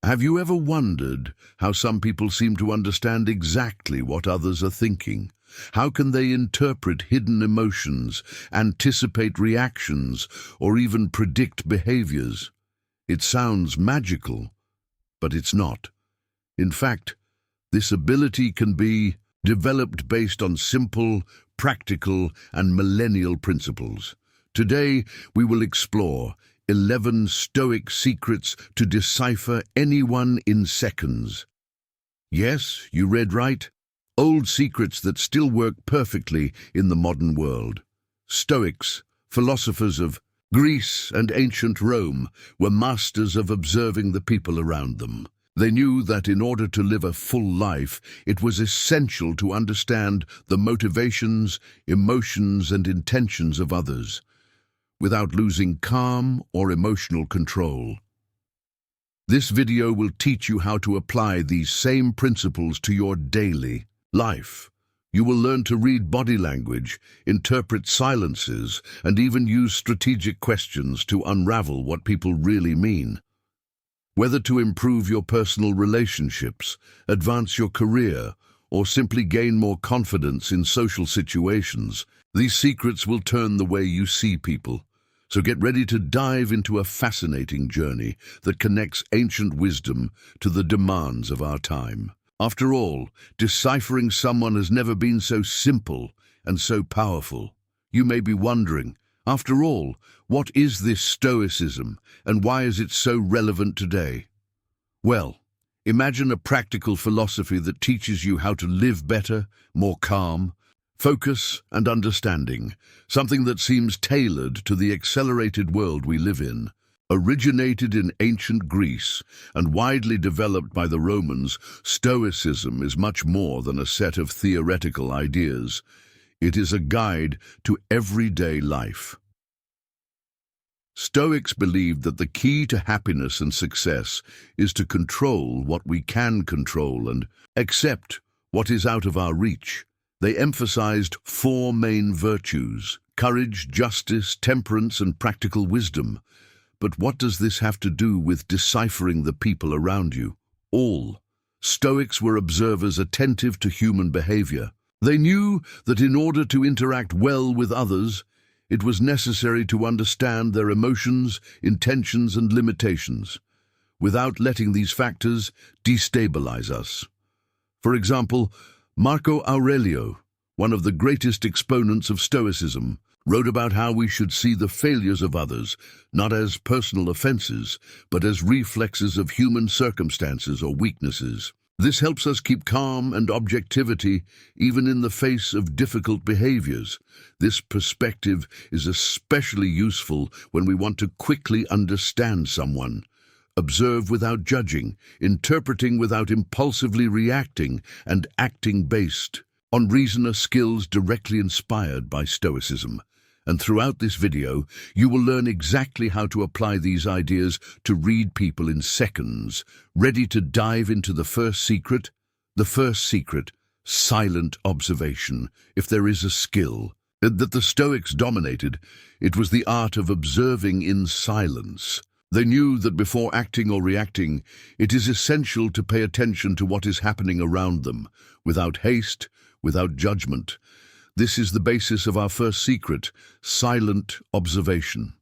Have you ever wondered how some people seem to understand exactly what others are thinking? How can they interpret hidden emotions, anticipate reactions, or even predict behaviors? It sounds magical, but it's not. In fact, this ability can be developed based on simple, practical, and millennial principles. Today, we will explore 11 Stoic secrets to decipher anyone in seconds. Yes, you read right. Old secrets that still work perfectly in the modern world. Stoics, philosophers of Greece and ancient Rome, were masters of observing the people around them. They knew that in order to live a full life, it was essential to understand the motivations, emotions, and intentions of others, without losing calm or emotional control. This video will teach you how to apply these same principles to your daily life. You will learn to read body language, interpret silences, and even use strategic questions to unravel what people really mean. Whether to improve your personal relationships, advance your career, or simply gain more confidence in social situations, these secrets will turn the way you see people. So get ready to dive into a fascinating journey that connects ancient wisdom to the demands of our time. After all, deciphering someone has never been so simple and so powerful. You may be wondering, after all, what is this Stoicism and why is it so relevant today? Well, imagine a practical philosophy that teaches you how to live better, more calm, focus and understanding, something that seems tailored to the accelerated world we live in. Originated in ancient Greece and widely developed by the Romans, Stoicism is much more than a set of theoretical ideas. It is a guide to everyday life. Stoics believed that the key to happiness and success is to control what we can control and accept what is out of our reach. They emphasized 4 main virtues: courage, justice, temperance, and practical wisdom. But what does this have to do with deciphering the people around you? All. Stoics were observers attentive to human behavior. They knew that in order to interact well with others, it was necessary to understand their emotions, intentions, and limitations, without letting these factors destabilize us. For example, Marco Aurelio, one of the greatest exponents of Stoicism, wrote about how we should see the failures of others not as personal offenses, but as reflexes of human circumstances or weaknesses. This helps us keep calm and objectivity even in the face of difficult behaviors. This perspective is especially useful when we want to quickly understand someone. Observe without judging, interpreting without impulsively reacting, and acting based on reason are skills directly inspired by Stoicism. And throughout this video, you will learn exactly how to apply these ideas to read people in seconds. Ready to dive into the first secret? The first secret, silent observation. If there is a skill that the Stoics dominated, it was the art of observing in silence. They knew that before acting or reacting, it is essential to pay attention to what is happening around them, without haste, without judgment. This is the basis of our first secret, silent observation.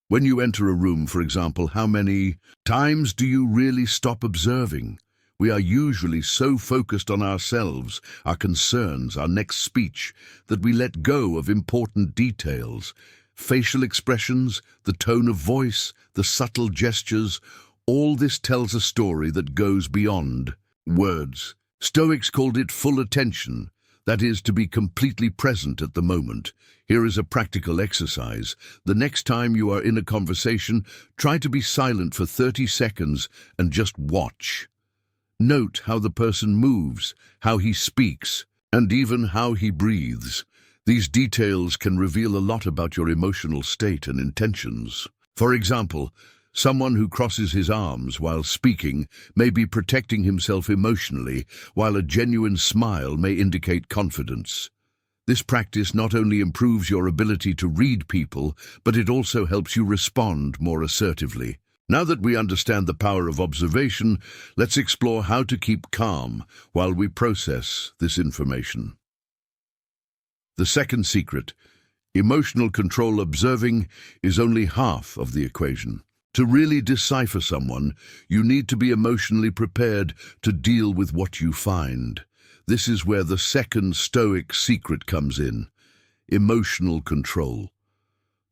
When you enter a room, for example, how many times do you really stop observing? We are usually so focused on ourselves, our concerns, our next speech, that we let go of important details. Facial expressions, the tone of voice, the subtle gestures, all this tells a story that goes beyond words. Stoics called it full attention, that is, to be completely present at the moment. Here is a practical exercise. The next time you are in a conversation, try to be silent for 30 seconds and just watch. Note how the person moves, how he speaks, and even how he breathes. These details can reveal a lot about your emotional state and intentions. For example, someone who crosses his arms while speaking may be protecting himself emotionally, while a genuine smile may indicate confidence. This practice not only improves your ability to read people, but it also helps you respond more assertively. Now that we understand the power of observation, let's explore how to keep calm while we process this information. The second secret: emotional control. Observing is only half of the equation. To really decipher someone, you need to be emotionally prepared to deal with what you find. This is where the second Stoic secret comes in: emotional control.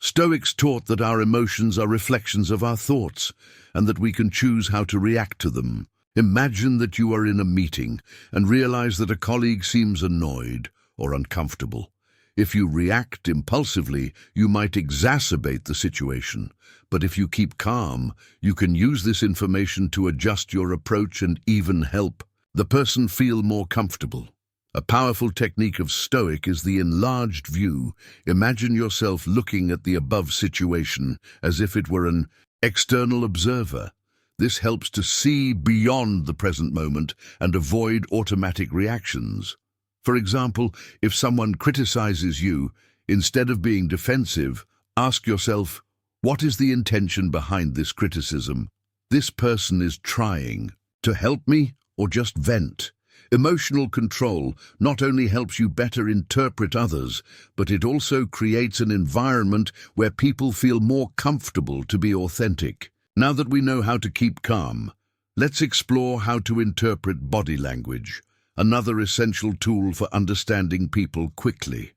Stoics taught that our emotions are reflections of our thoughts, and that we can choose how to react to them. Imagine that you are in a meeting and realize that a colleague seems annoyed or uncomfortable. If you react impulsively, you might exacerbate the situation. But if you keep calm, you can use this information to adjust your approach and even help the person feel more comfortable. A powerful technique of Stoic is the enlarged view. Imagine yourself looking at the above situation as if it were an external observer. This helps to see beyond the present moment and avoid automatic reactions. For example, if someone criticizes you, instead of being defensive, ask yourself, what is the intention behind this criticism? This person is trying to help me or just vent? Emotional control not only helps you better interpret others, but it also creates an environment where people feel more comfortable to be authentic. Now that we know how to keep calm, let's explore how to interpret body language, another essential tool for understanding people quickly.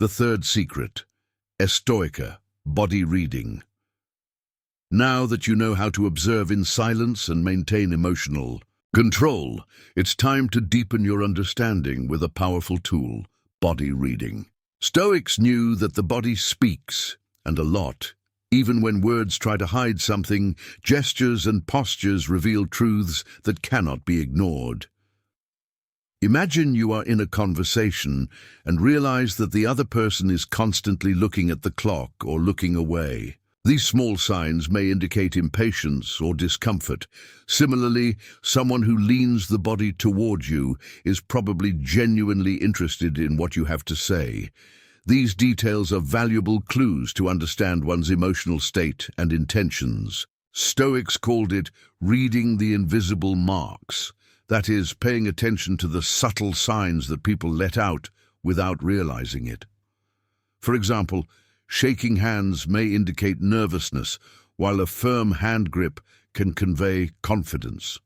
The third secret: Stoica, body reading. Now that you know how to observe in silence and maintain emotional control, it's time to deepen your understanding with a powerful tool: body reading. Stoics knew that the body speaks, and a lot. Even when words try to hide something, gestures and postures reveal truths that cannot be ignored. Imagine you are in a conversation and realize that the other person is constantly looking at the clock or looking away. These small signs may indicate impatience or discomfort. Similarly, someone who leans the body towards you is probably genuinely interested in what you have to say. These details are valuable clues to understand one's emotional state and intentions. Stoics called it reading the invisible marks. That is, paying attention to the subtle signs that people let out without realizing it. For example, shaking hands may indicate nervousness, while a firm hand grip can convey confidence.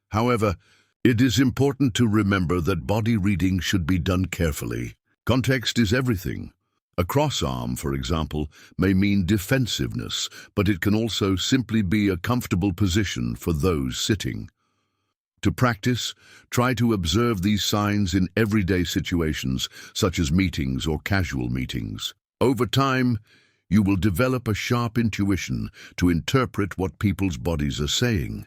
However, it is important to remember that body reading should be done carefully. Context is everything. A cross-arm, for example, may mean defensiveness, but it can also simply be a comfortable position for those sitting. To practice, try to observe these signs in everyday situations, such as meetings or casual meetings. Over time, you will develop a sharp intuition to interpret what people's bodies are saying.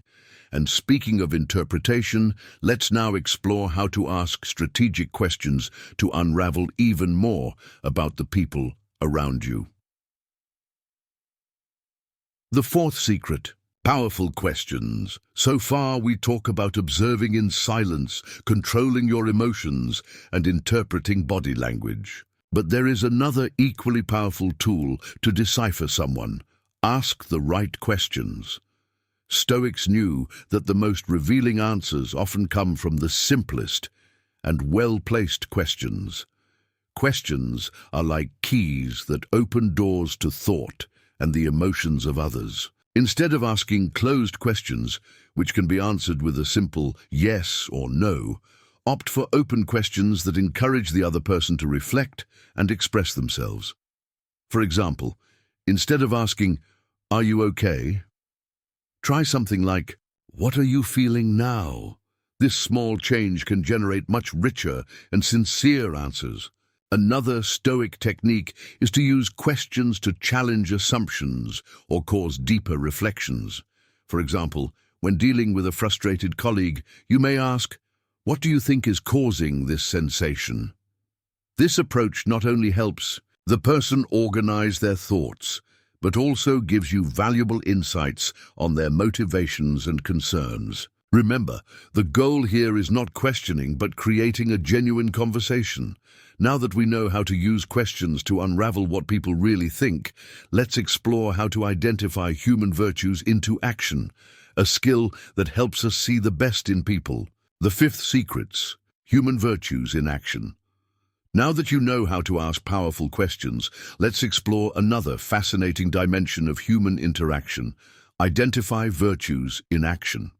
And speaking of interpretation, let's now explore how to ask strategic questions to unravel even more about the people around you. The fourth secret: powerful questions. So far, we talk about observing in silence, controlling your emotions, and interpreting body language. But there is another equally powerful tool to decipher someone: ask the right questions. Stoics knew that the most revealing answers often come from the simplest and well-placed questions. Questions are like keys that open doors to thought and the emotions of others. Instead of asking closed questions, which can be answered with a simple yes or no, opt for open questions that encourage the other person to reflect and express themselves. For example, instead of asking, "Are you okay?" try something like, "What are you feeling now?" This small change can generate much richer and sincere answers. Another Stoic technique is to use questions to challenge assumptions or cause deeper reflections. For example, when dealing with a frustrated colleague, you may ask, "What do you think is causing this sensation?" This approach not only helps the person organize their thoughts, but also gives you valuable insights on their motivations and concerns. Remember, the goal here is not questioning, but creating a genuine conversation. Now that we know how to use questions to unravel what people really think, let's explore how to identify human virtues into action, a skill that helps us see the best in people. The fifth secrets, human virtues in action. Now that you know how to ask powerful questions, let's explore another fascinating dimension of human interaction. Identify virtues in action.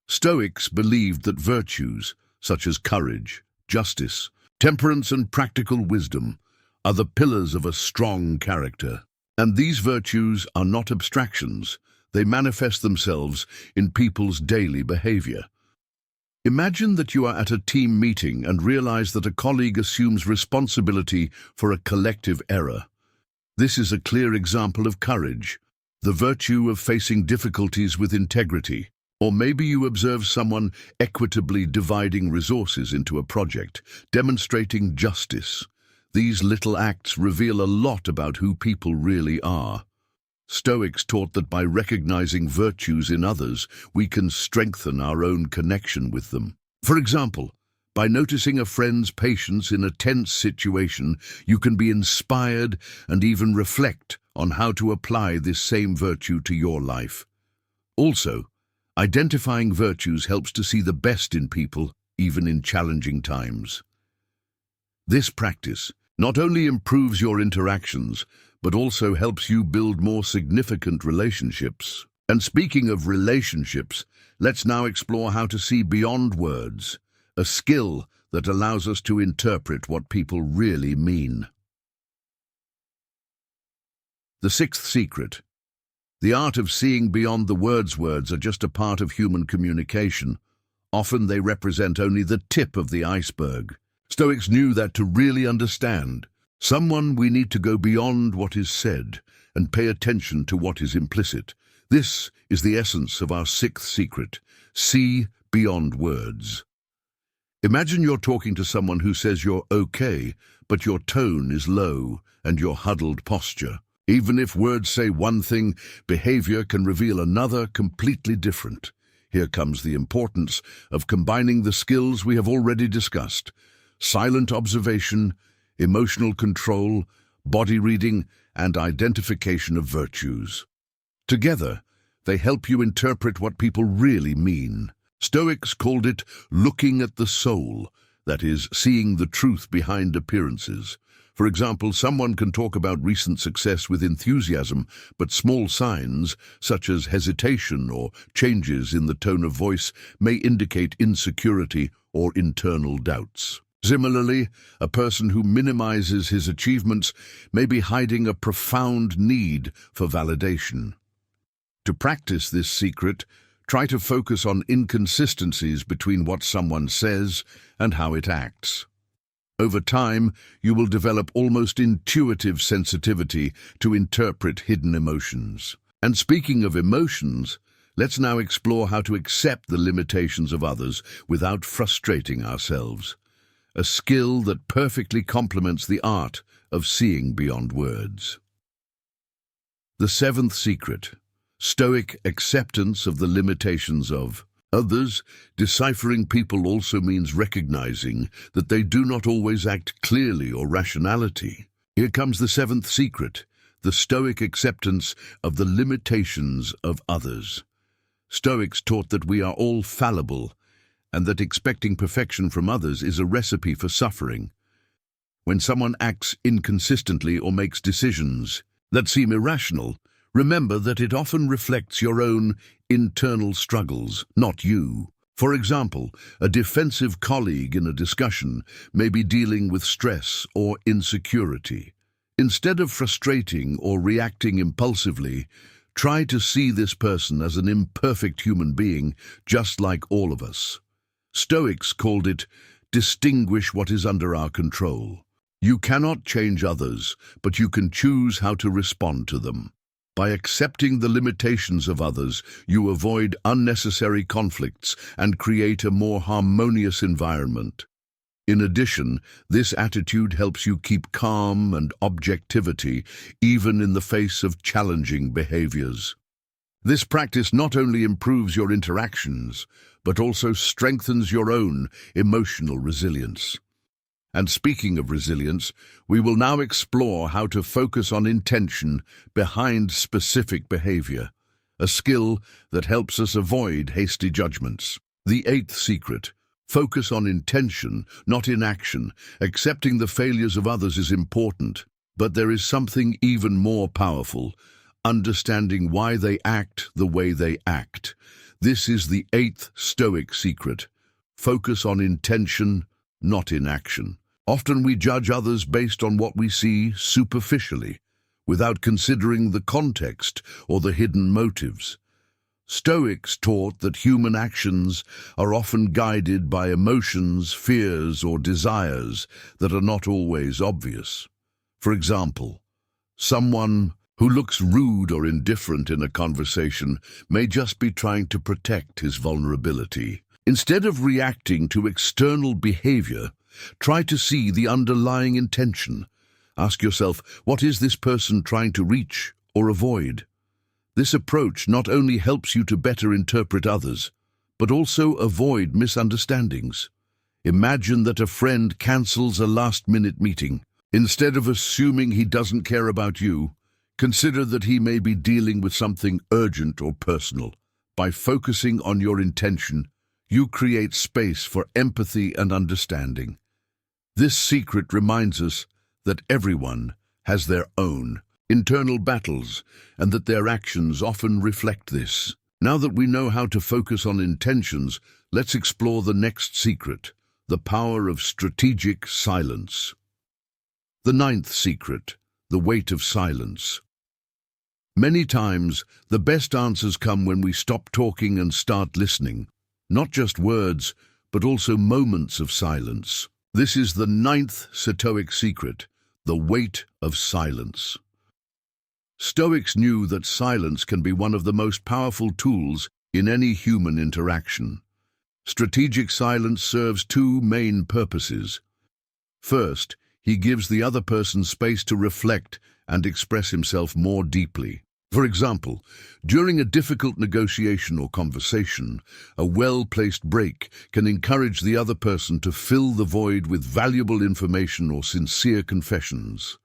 Stoics believed that virtues, such as courage, justice, temperance, and practical wisdom, are the pillars of a strong character. And these virtues are not abstractions. They manifest themselves in people's daily behavior. Imagine that you are at a team meeting and realize that a colleague assumes responsibility for a collective error. This is a clear example of courage, the virtue of facing difficulties with integrity. Or maybe you observe someone equitably dividing resources into a project, demonstrating justice. These little acts reveal a lot about who people really are. Stoics taught that by recognizing virtues in others, we can strengthen our own connection with them. For example, by noticing a friend's patience in a tense situation, you can be inspired and even reflect on how to apply this same virtue to your life. Also, identifying virtues helps to see the best in people, even in challenging times. This practice not only improves your interactions, but also helps you build more significant relationships. And speaking of relationships, let's now explore how to see beyond words, a skill that allows us to interpret what people really mean. The sixth secret. The art of seeing beyond the words. Words are just a part of human communication. Often they represent only the tip of the iceberg. Stoics knew that to really understand someone, we need to go beyond what is said and pay attention to what is implicit. This is the essence of our sixth secret. See beyond words. Imagine you're talking to someone who says you're okay, but your tone is low and your huddled posture. Even if words say one thing, behavior can reveal another completely different. Here comes the importance of combining the skills we have already discussed: silent observation, emotional control, body reading, and identification of virtues. Together, they help you interpret what people really mean. Stoics called it looking at the soul, that is, seeing the truth behind appearances. For example, someone can talk about recent success with enthusiasm, but small signs, such as hesitation or changes in the tone of voice, may indicate insecurity or internal doubts. Similarly, a person who minimizes his achievements may be hiding a profound need for validation. To practice this secret, try to focus on inconsistencies between what someone says and how it acts. Over time, you will develop almost intuitive sensitivity to interpret hidden emotions. And speaking of emotions, let's now explore how to accept the limitations of others without frustrating ourselves. A skill that perfectly complements the art of seeing beyond words. The seventh secret, Stoic acceptance of the limitations of others. Deciphering people also means recognizing that they do not always act clearly or rationality. Here comes the seventh secret, the Stoic acceptance of the limitations of others. Stoics taught that we are all fallible, and that expecting perfection from others is a recipe for suffering. When someone acts inconsistently or makes decisions that seem irrational, remember that it often reflects your own internal struggles, not you. For example, a defensive colleague in a discussion may be dealing with stress or insecurity. Instead of frustrating or reacting impulsively, try to see this person as an imperfect human being, just like all of us. Stoics called it, distinguish what is under our control. You cannot change others, but you can choose how to respond to them. By accepting the limitations of others, you avoid unnecessary conflicts and create a more harmonious environment. In addition, this attitude helps you keep calm and objectivity, even in the face of challenging behaviors. This practice not only improves your interactions, but also strengthens your own emotional resilience. And speaking of resilience, we will now explore how to focus on intention behind specific behavior, a skill that helps us avoid hasty judgments. The eighth secret: focus on intention, not inaction. Accepting the failures of others is important, but there is something even more powerful: understanding why they act the way they act. This is the eighth Stoic secret. Focus on intention, not inaction. Often we judge others based on what we see superficially, without considering the context or the hidden motives. Stoics taught that human actions are often guided by emotions, fears, or desires that are not always obvious. For example, someone who looks rude or indifferent in a conversation may just be trying to protect his vulnerability. Instead of reacting to external behavior, try to see the underlying intention. Ask yourself, what is this person trying to reach or avoid? This approach not only helps you to better interpret others, but also avoid misunderstandings. Imagine that a friend cancels a last-minute meeting. Instead of assuming he doesn't care about you, consider that he may be dealing with something urgent or personal. By focusing on your intention, you create space for empathy and understanding. This secret reminds us that everyone has their own internal battles and that their actions often reflect this. Now that we know how to focus on intentions, let's explore the next secret: the power of strategic silence. The ninth secret: the weight of silence. Many times, the best answers come when we stop talking and start listening. Not just words, but also moments of silence. This is the ninth Stoic secret: the weight of silence. Stoics knew that silence can be one of the most powerful tools in any human interaction. Strategic silence serves two main purposes. First, he gives the other person space to reflect and express himself more deeply. For example, during a difficult negotiation or conversation, a well-placed break can encourage the other person to fill the void with valuable information or sincere confessions.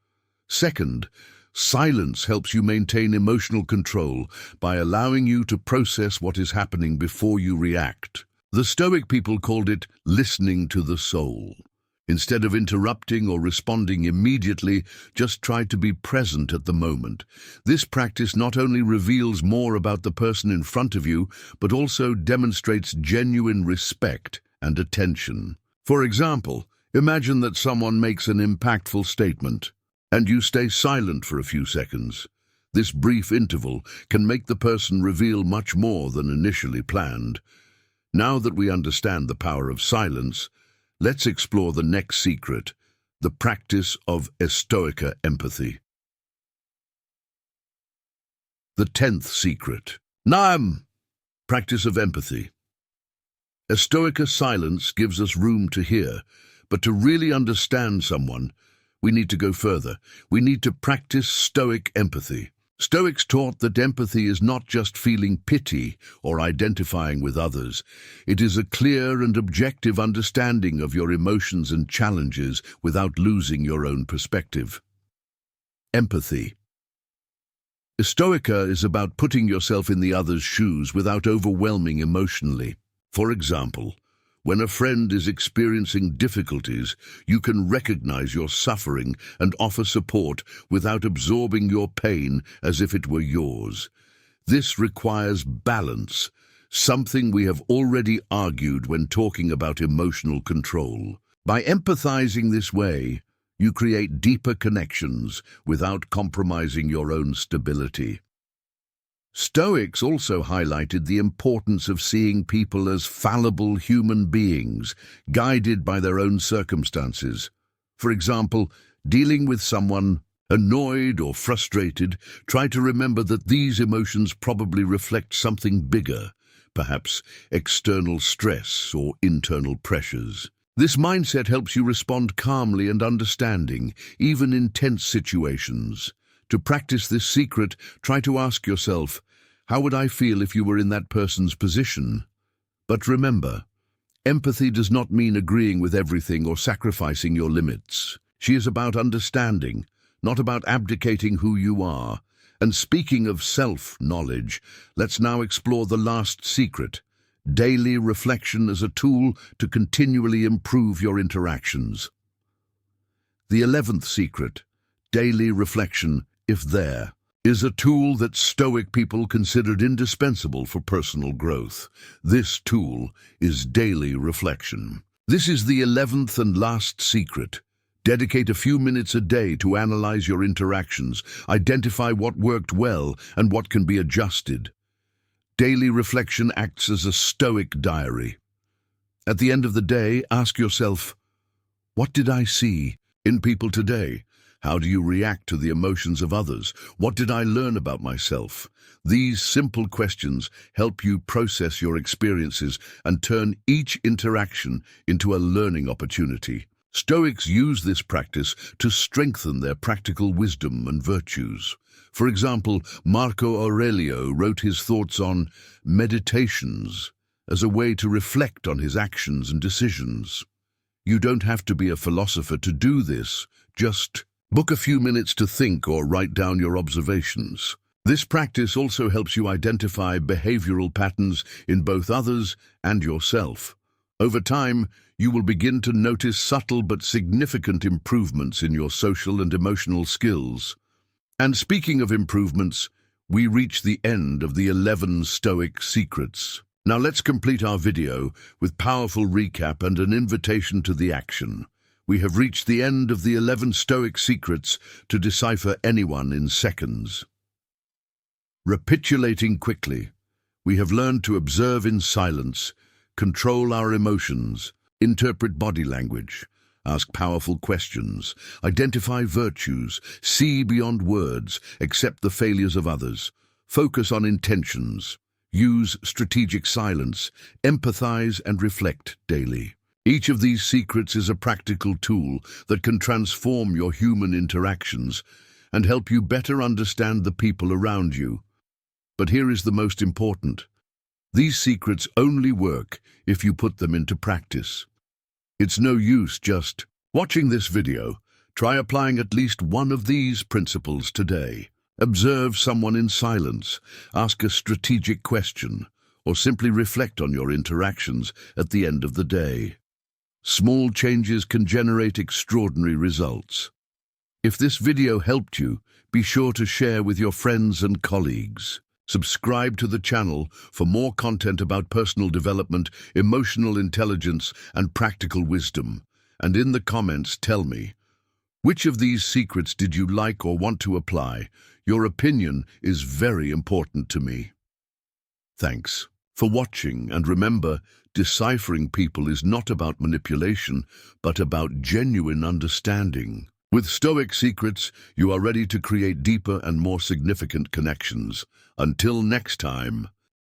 Second, silence helps you maintain emotional control by allowing you to process what is happening before you react. The Stoic people called it listening to the soul. Instead of interrupting or responding immediately, just try to be present at the moment. This practice not only reveals more about the person in front of you, but also demonstrates genuine respect and attention. For example, imagine that someone makes an impactful statement, and you stay silent for a few seconds. This brief interval can make the person reveal much more than initially planned. Now that we understand the power of silence, let's explore the next secret: the practice of Stoic empathy. The 10th secret: practice of empathy. Stoic silence gives us room to hear, but to really understand someone, we need to go further. We need to practice Stoic empathy. Stoics taught that empathy is not just feeling pity or identifying with others. It is a clear and objective understanding of your emotions and challenges without losing your own perspective. Empathy. Stoica is about putting yourself in the other's shoes without overwhelming emotionally. For example, when a friend is experiencing difficulties, you can recognize your suffering and offer support without absorbing your pain as if it were yours. This requires balance, something we have already argued when talking about emotional control. By empathizing this way, you create deeper connections without compromising your own stability. Stoics also highlighted the importance of seeing people as fallible human beings, guided by their own circumstances. For example, dealing with someone annoyed or frustrated, try to remember that these emotions probably reflect something bigger, perhaps external stress or internal pressures. This mindset helps you respond calmly and understanding, even in tense situations. To practice this secret, try to ask yourself, how would I feel if you were in that person's position? But remember, Empathy does not mean agreeing with everything or sacrificing your limits. She is about understanding, not about abdicating who you are. And speaking of self-knowledge, let's now explore the last secret: daily reflection as a tool to continually improve your interactions. The 11th secret, daily reflection, if there, is a tool that Stoic people considered indispensable for personal growth. This tool is daily reflection. This is the 11th and last secret. Dedicate a few minutes a day to analyze your interactions, identify what worked well and what can be adjusted. Daily reflection acts as a Stoic diary. At the end of the day, ask yourself, what did I see in people today? How do you react to the emotions of others? What did I learn about myself? These simple questions help you process your experiences and turn each interaction into a learning opportunity. Stoics use this practice to strengthen their practical wisdom and virtues. For example, Marco Aurelio wrote his thoughts on meditations as a way to reflect on his actions and decisions. You don't have to be a philosopher to do this. Just book a few minutes to think or write down your observations. This practice also helps you identify behavioral patterns in both others and yourself. Over time, you will begin to notice subtle but significant improvements in your social and emotional skills. And speaking of improvements, we reach the end of the 11 Stoic secrets. Now let's complete our video with powerful recap and an invitation to the action. We have reached the end of the 11 Stoic secrets to decipher anyone in seconds. Recapitulating quickly, we have learned to observe in silence, control our emotions, interpret body language, ask powerful questions, identify virtues, see beyond words, accept the failures of others, focus on intentions, use strategic silence, empathize and reflect daily. Each of these secrets is a practical tool that can transform your human interactions and help you better understand the people around you. But here is the most important. These secrets only work if you put them into practice. It's no use just watching this video. Try applying at least one of these principles today. Observe someone in silence, ask a strategic question, or simply reflect on your interactions at the end of the day. Small changes can generate extraordinary results. If this video helped you, be sure to share with your friends and colleagues. Subscribe to the channel for more content about personal development, emotional intelligence, and practical wisdom. And in the comments, tell me, which of these secrets did you like or want to apply? Your opinion is very important to me. Thanks for watching, and remember, deciphering people is not about manipulation, but about genuine understanding. With Stoic secrets, you are ready to create deeper and more significant connections. Until next time.